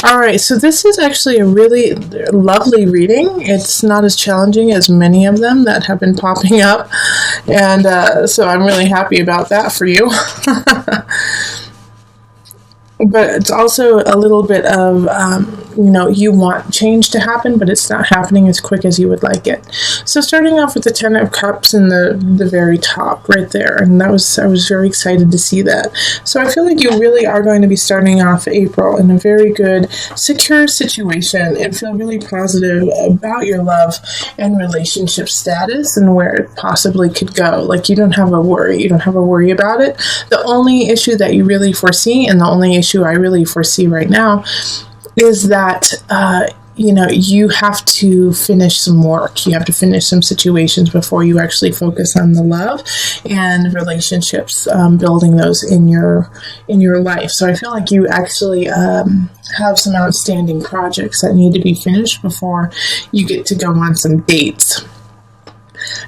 All right, so this is actually a really lovely reading. It's not as challenging as many of them that have been popping up, and so I'm really happy about that for you. But it's also a little bit of, you want change to happen, but it's not happening as quick as you would like it. So starting off with the Ten of Cups in the very top right there, and I was very excited to see that. So I feel like you really are going to be starting off April in a very good, secure situation and feel really positive about your love and relationship status and where it possibly could go. Like, you don't have a worry. You don't have a worry about it. The only issue that you really foresee, and the only issue I really foresee right now, is that you have to finish some work. You have to finish some situations before you actually focus on the love and relationships, building those in your life. So I feel like you actually have some outstanding projects that need to be finished before you get to go on some dates.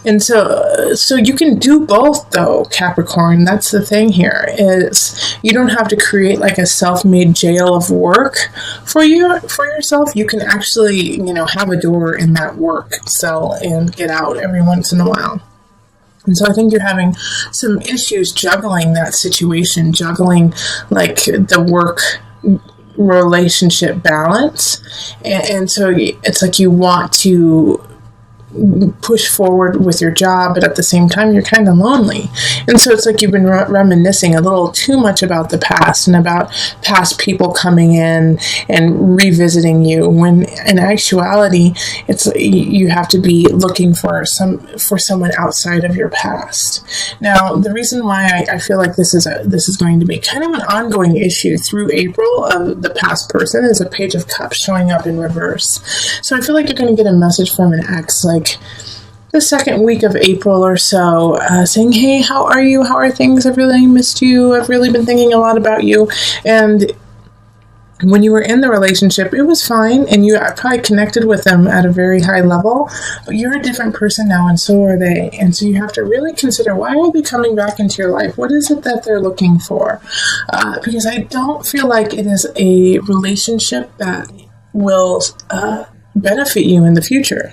And so you can do both, though, Capricorn. That's the thing here, is you don't have to create like a self-made jail of work for yourself. You can actually, have a door in that work cell and get out every once in a while. And so I think you're having some issues juggling that situation, juggling like the work relationship balance. And so it's like you want to push forward with your job, but at the same time you're kind of lonely. And so it's like you've been reminiscing a little too much about the past and about past people coming in and revisiting you, when in actuality it's you have to be looking for someone outside of your past. Now, the reason why I feel like this is going to be kind of an ongoing issue through April of the past person is a Page of Cups showing up in reverse. So I feel like you're going to get a message from an ex like the second week of April or so, saying, hey, how are you? How are things? I've really missed you. I've really been thinking a lot about you. And when you were in the relationship, it was fine, and you probably connected with them at a very high level, but you're a different person now, and so are they. And so you have to really consider, why are they coming back into your life? What is it that they're looking for? Because I don't feel like it is a relationship that will benefit you in the future.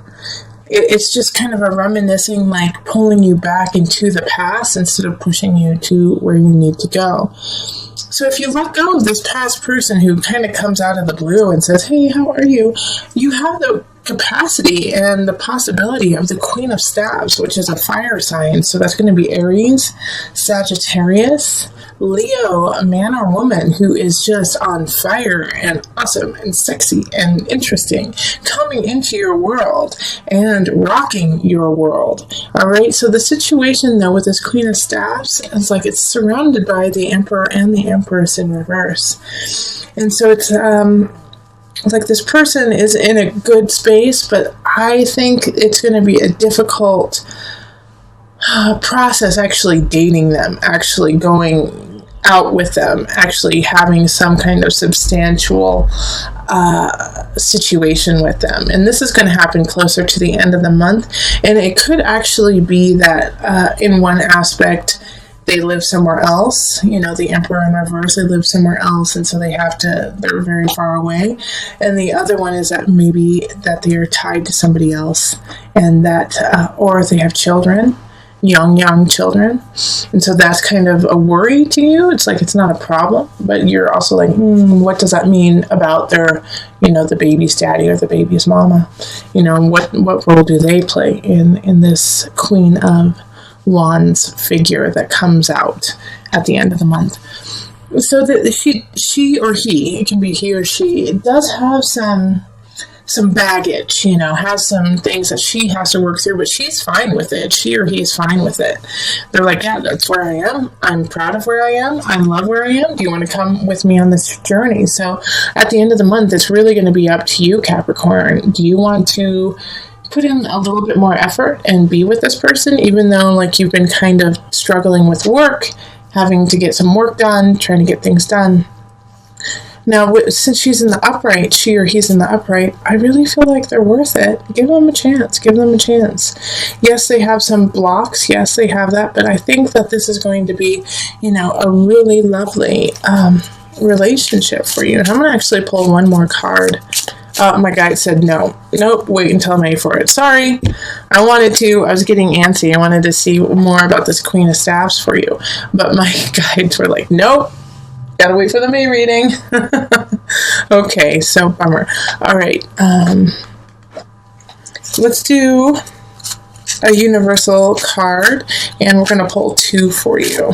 It's just kind of a reminiscing, like pulling you back into the past instead of pushing you to where you need to go. So if you let go of this past person who kind of comes out of the blue and says, hey, how are you? You have the capacity and the possibility of the Queen of Staves, which is a fire sign. So that's going to be Aries, Sagittarius, Leo, a man or woman who is just on fire and awesome and sexy and interesting, coming into your world and rocking your world. All right. So the situation, though, with this Queen of Staves is like it's surrounded by the Emperor and the Empress in reverse. And so it's like this person is in a good space, but I think it's going to be a difficult process actually dating them, actually going out with them, actually having some kind of substantial situation with them. And this is going to happen closer to the end of the month. And it could actually be that in one aspect, they live somewhere else, the Emperor in reverse, they live somewhere else, and so they're very far away. And the other one is that maybe that they are tied to somebody else, and that, or they have children, young children. And so that's kind of a worry to you. It's like, it's not a problem, but you're also like, what does that mean about their, the baby's daddy or the baby's mama? What role do they play in this Queen of Wands figure that comes out at the end of the month? So that she or he, it can be he or she, does have some baggage, has some things that she has to work through, but she's fine with it. She or he is fine with it. They're like, yeah, that's where I am. I'm proud of where I am. I love where I am. Do you want to come with me on this journey? So at the end of the month, it's really going to be up to you, Capricorn. Do you want to put in a little bit more effort and be with this person, even though like you've been kind of struggling with work, having to get some work done, trying to get things done? Now, since she's in the upright, she or he's in the upright, I really feel like they're worth it. Give them a chance. Give them a chance. Yes, they have some blocks. Yes, they have that. But I think that this is going to be, a really lovely relationship for you. And I'm going to actually pull one more card. My guide said no. Nope, wait until May for it. Sorry. I was getting antsy. I wanted to see more about this Queen of Staffs for you. But my guides were like, nope. Gotta wait for the May reading. Okay, so bummer. All right. Let's do a universal card, and we're going to pull 2 for you.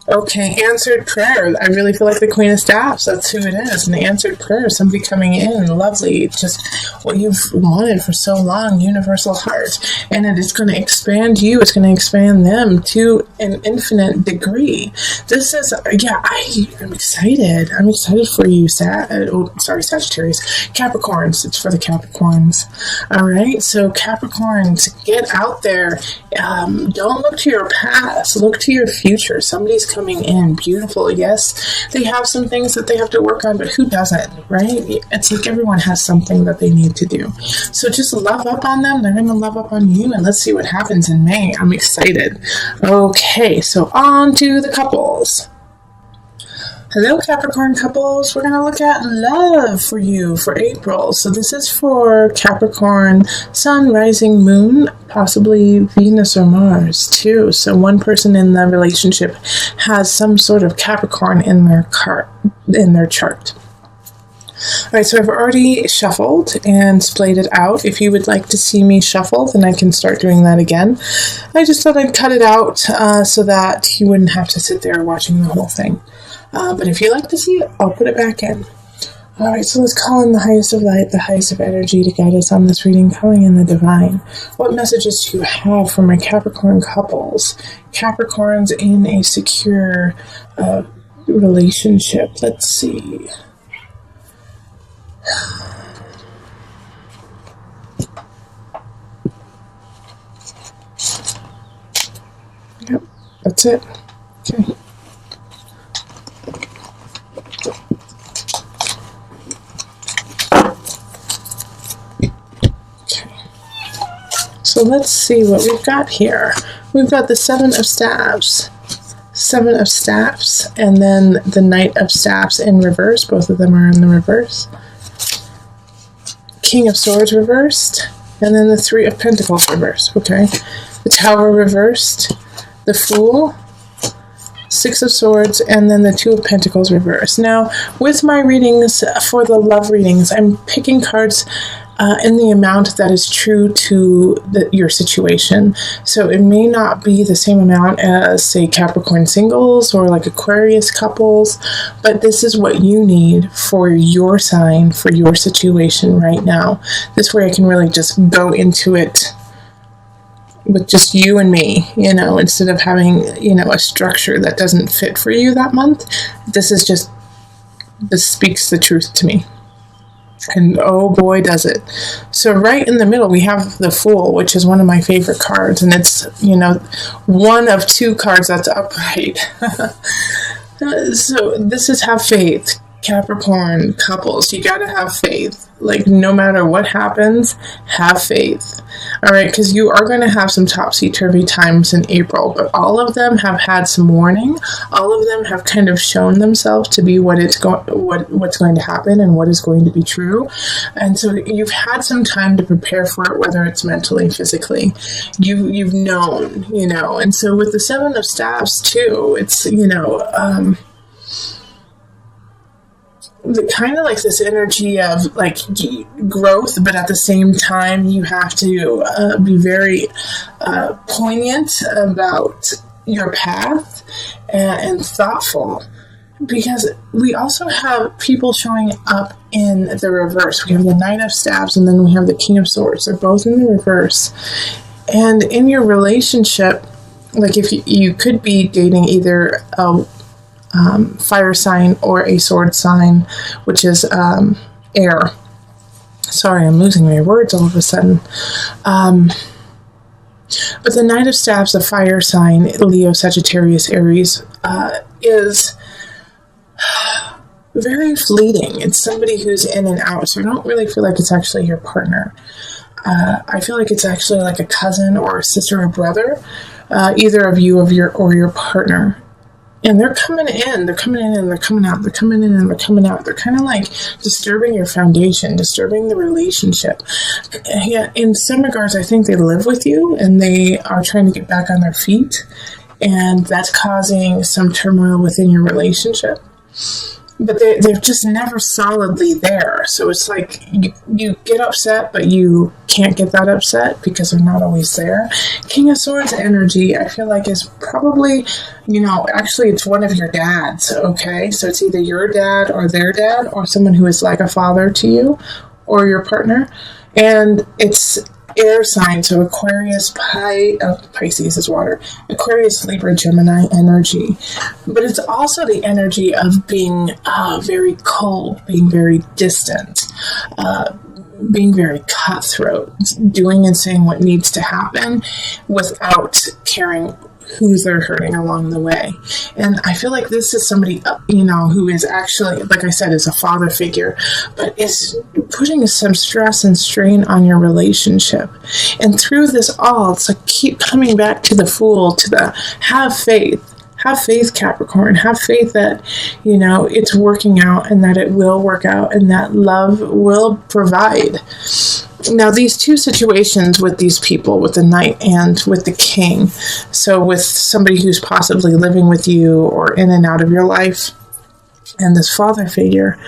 Okay, answered prayer. I really feel like the Queen of Staffs. That's who it is. An answered prayer. Somebody coming in. Lovely. Just what you've wanted for so long. Universal heart. And it is going to expand you. It's going to expand them to an infinite degree. This is, I'm excited. I'm excited for you, Sagittarius. Capricorns. It's for the Capricorns. All right. So Capricorns, get out there. Don't look to your past. Look to your future. Somebody's coming in. Beautiful. Yes, they have some things that they have to work on, but who doesn't, right? It's like everyone has something that they need to do. So just love up on them. They're going to love up on you, and let's see what happens in May. I'm excited. Okay, so on to the couples. Hello, Capricorn couples. We're going to look at love for you for April. So this is for Capricorn, Sun, Rising, Moon, possibly Venus or Mars too. So one person in the relationship has some sort of Capricorn in their chart. All right, so I've already shuffled and splayed it out. If you would like to see me shuffle, then I can start doing that again. I just thought I'd cut it out so that you wouldn't have to sit there watching the whole thing. But if you like to see it, I'll put it back in. All right, so let's call in the highest of light, the highest of energy to guide us on this reading, calling in the divine. What messages do you have for my Capricorn couples? Capricorns in a secure relationship. Let's see. Yep, that's it. Okay. So let's see what we've got here. We've got the Seven of Staffs, and then the Knight of Staffs in reverse. Both of them are in the reverse. King of Swords reversed, and then the Three of Pentacles reversed. Okay. The Tower reversed, the Fool, Six of Swords, and then the Two of Pentacles reversed. Now, with my readings, for the love readings, I'm picking cards in the amount that is true to your situation. So it may not be the same amount as, say, Capricorn singles or like Aquarius couples, but this is what you need for your sign, for your situation right now. This way I can really just go into it with just you and me, instead of having, a structure that doesn't fit for you that month. This speaks the truth to me. And oh boy, does it. So right in the middle, we have the Fool, which is one of my favorite cards. And it's, one of 2 cards that's upright. So this is have faith. Capricorn couples, you gotta have faith. Like, no matter what happens, have faith. All right, because you are going to have some topsy-turvy times in April, but all of them have had some warning. All of them have kind of shown themselves to be what's going to happen and what is going to be true. And so you've had some time to prepare for it, whether it's mentally, physically. You've known, And so with the Seven of Staffs too, it's, kind of like this energy of like growth, but at the same time you have to be very poignant about your path and thoughtful, because we also have people showing up in the reverse. We have the Knight of Staffs, and then we have the King of Swords. They're both in the reverse. And in your relationship, like if you could be dating either a fire sign or a sword sign, which is air. Sorry, I'm losing my words all of a sudden. But the Knight of Staffs, the fire sign, Leo, Sagittarius, Aries, is very fleeting. It's somebody who's in and out, so I don't really feel like it's actually your partner. I feel like it's actually like a cousin or a sister or brother. either of you or your partner. And they're coming in, they're coming in and they're coming out, they're coming in and they're coming out. They're kind of like disturbing your foundation, disturbing the relationship. Yeah, in some regards, I think they live with you and they are trying to get back on their feet. And that's causing some turmoil within your relationship. But they're just never solidly there. So it's like you get upset, but you can't get that upset because they're not always there. King of Swords energy, I feel like, is probably, actually it's one of your dads, okay? So it's either your dad or their dad or someone who is like a father to you or your partner. And it's air sign, so Aquarius, Pisces is water, Aquarius, Libra, Gemini energy. But it's also the energy of being very cold, being very distant, being very cutthroat, doing and saying what needs to happen without caring who they're hurting along the way. And I feel like this is somebody, who is actually, like I said, is a father figure, but is putting some stress and strain on your relationship. And through this all, it's like keep coming back to the Fool, to the have faith. Have faith, Capricorn. Have faith that, it's working out and that it will work out and that love will provide. Now, these two situations with these people, with the Knight and with the King, so with somebody who's possibly living with you or in and out of your life, and this father figure,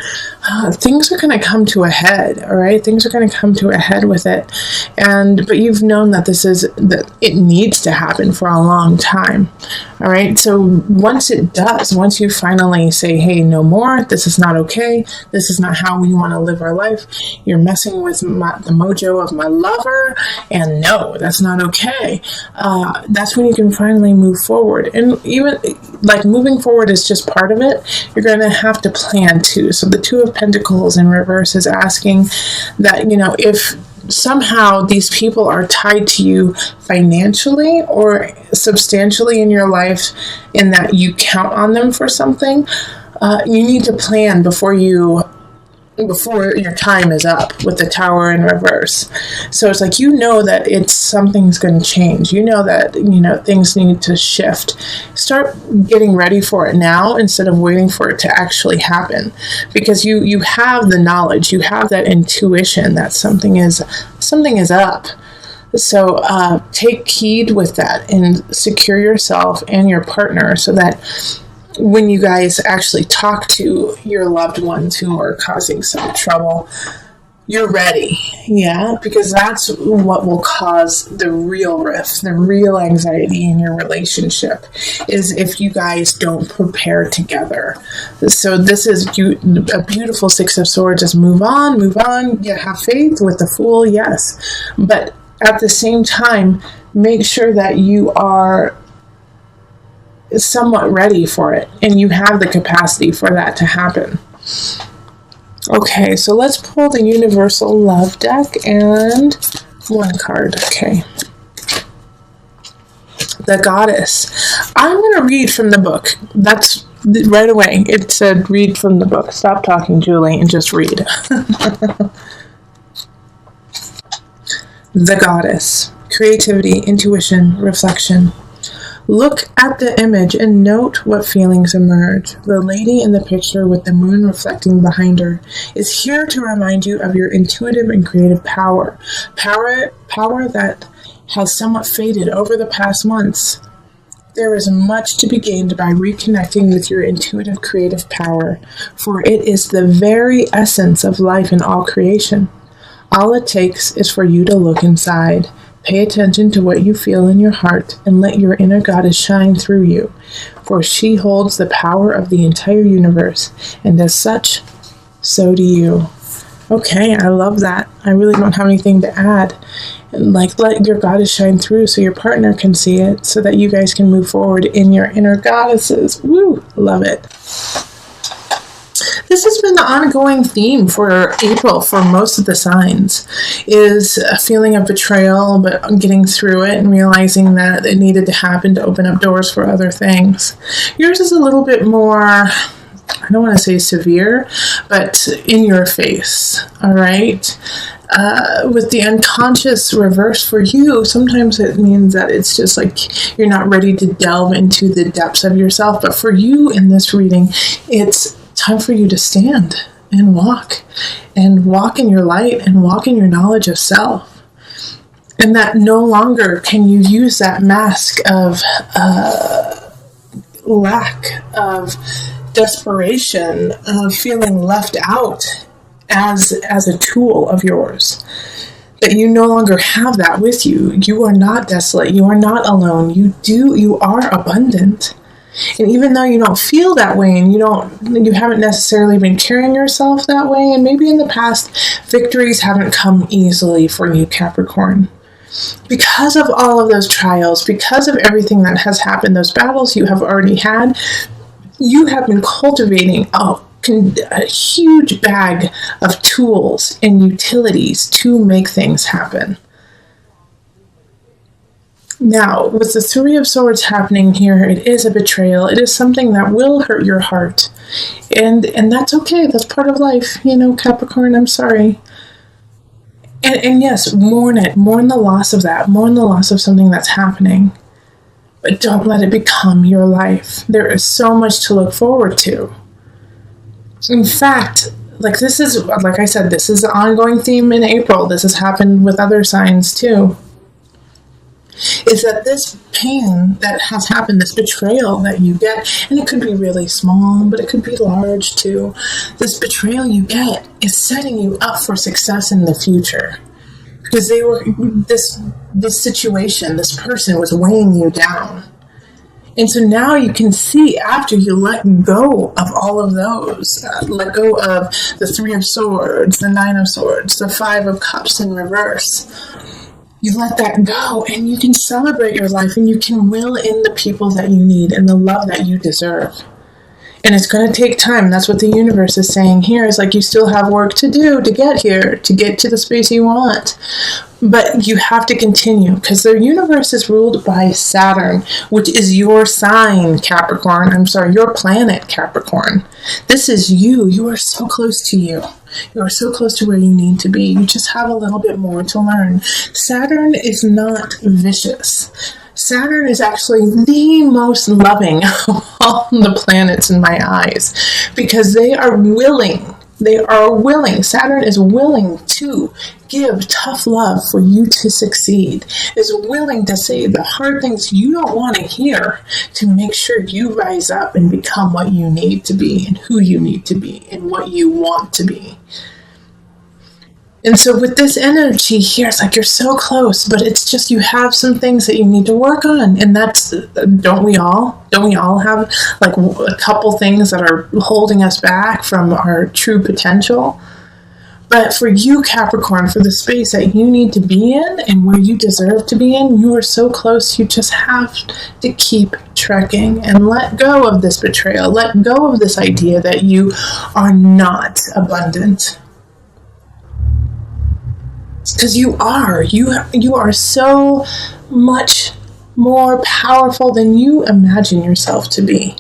things are going to come to a head, all right? Things are going to come to a head with it. But you've known that that it needs to happen for a long time, all right? So once it does, once you finally say, hey, no more, this is not okay, this is not how we want to live our life, you're messing with the mojo of my lover, and no, that's not okay. That's when you can finally move forward. And even, like, moving forward is just part of it. You're going to have to plan too. So the Two of Pentacles in reverse is asking that, if somehow these people are tied to you financially or substantially in your life, in that you count on them for something, you need to plan before your time is up, with the Tower in reverse. So it's like, that something's going to change. That, things need to shift. Start getting ready for it now instead of waiting for it to actually happen. Because you have the knowledge, you have that intuition that something is up. So take heed with that and secure yourself and your partner so that when you guys actually talk to your loved ones who are causing some trouble, you're ready. Yeah, because that's what will cause the real rift, the real anxiety in your relationship, is if you guys don't prepare together. So this is a beautiful Six of Swords. Just move on. Yeah, have faith with the Fool, yes. But at the same time, make sure that you are somewhat ready for it and you have the capacity for that to happen. Okay, so let's pull the Universal Love deck and one card. Okay, the Goddess. I'm going to read from the book. That's right away. It said read from the book. Stop talking, Julie, and just read. The Goddess. Creativity, intuition, reflection. Look at the image and note what feelings emerge. The lady in the picture with the moon reflecting behind her is here to remind you of your intuitive and creative power. Power that has somewhat faded over the past months. There is much to be gained by reconnecting with your intuitive creative power, for it is the very essence of life and all creation. All it takes is for you to look inside. Pay attention to what you feel in your heart and let your inner goddess shine through you, for she holds the power of the entire universe, and as such, so do you. Okay, I love that. I really don't have anything to add. Like, let your goddess shine through so your partner can see it, so that you guys can move forward in your inner goddesses. Woo! Love it. This has been the ongoing theme for April for most of the signs, is a feeling of betrayal, but getting through it and realizing that it needed to happen to open up doors for other things. Yours is a little bit more, I don't want to say severe, but in your face, all right? with the unconscious reverse for you, sometimes it means that it's just like you're not ready to delve into the depths of yourself. But for you in this reading, it's time for you to stand and walk in your light and walk in your knowledge of self. And that no longer can you use that mask of lack, of desperation, of feeling left out as a tool of yours. That you no longer have that with you. You are not desolate. You are not alone. You are abundant. And even though you don't feel that way, and you haven't necessarily been carrying yourself that way, and maybe in the past victories haven't come easily for you, Capricorn. Because of all of those trials, because of everything that has happened, those battles you have already had, you have been cultivating a huge bag of tools and utilities to make things happen. Now, with the Three of Swords happening here, it is a betrayal. It is something that will hurt your heart. And that's okay. That's part of life. Capricorn, I'm sorry. And yes, mourn it. Mourn the loss of that. Mourn the loss of something that's happening. But don't let it become your life. There is so much to look forward to. In fact, like I said, this is an ongoing theme in April. This has happened with other signs too. Is that this pain that has happened, this betrayal that you get, and it could be really small, but it could be large too. This betrayal you get is setting you up for success in the future. Because this situation, this person was weighing you down. And so now you can see, after you let go of all of those, let go of the Three of Swords, the Nine of Swords, the Five of Cups in reverse, you let that go and you can celebrate your life and you can will in the people that you need and the love that you deserve. And it's going to take time. That's what the universe is saying here, is like you still have work to do to get here, to get to the space you want. But you have to continue, because the universe is ruled by Saturn, which is your sign, Capricorn. I'm sorry, your planet, Capricorn. This is you. You are so close to you. You are so close to where you need to be. You just have a little bit more to learn. Saturn is not vicious. Saturn is actually the most loving of all the planets in my eyes, because they are willing. Saturn is willing to give tough love for you to succeed, is willing to say the hard things you don't want to hear to make sure you rise up and become what you need to be and who you need to be and what you want to be. And so with this energy here, it's like you're so close, but it's just you have some things that you need to work on. And that's, don't we all have like a couple things that are holding us back from our true potential? But for you, Capricorn, for the space that you need to be in and where you deserve to be in, you are so close. You just have to keep trekking and let go of this betrayal. Let go of this idea that you are not abundant. Because you are so much more powerful than you imagine yourself to be.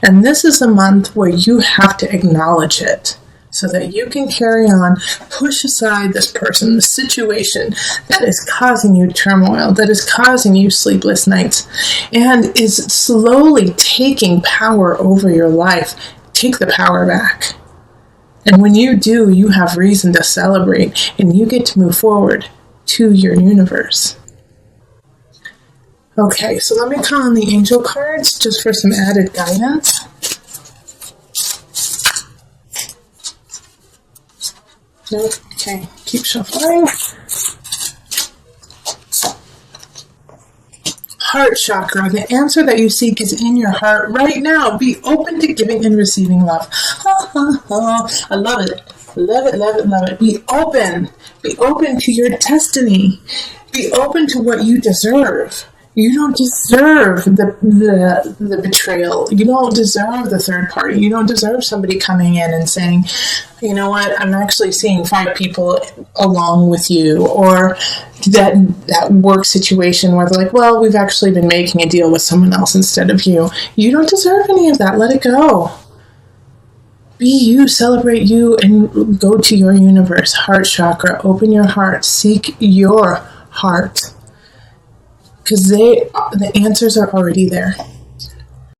And this is a month where you have to acknowledge it so that you can carry on, push aside this person, the situation that is causing you turmoil, that is causing you sleepless nights, and is slowly taking power over your life. Take the power back. And when you do, you have reason to celebrate, and you get to move forward to your universe. Okay, so let me call on the angel cards just for some added guidance. Okay, keep shuffling. Heart chakra. The answer that you seek is in your heart right now. Be open to giving and receiving love. I love it. Love it, love it, love it. Be open. Be open to your destiny. Be open to what you deserve. You don't deserve the betrayal. You don't deserve the third party. You don't deserve somebody coming in and saying, you know what, I'm actually seeing 5 people along with you. Or that work situation where they're like, well, we've actually been making a deal with someone else instead of you. You don't deserve any of that. Let it go. be you, celebrate you, and go to your universe. Heart chakra, open your heart, seek your heart, because the answers are already there.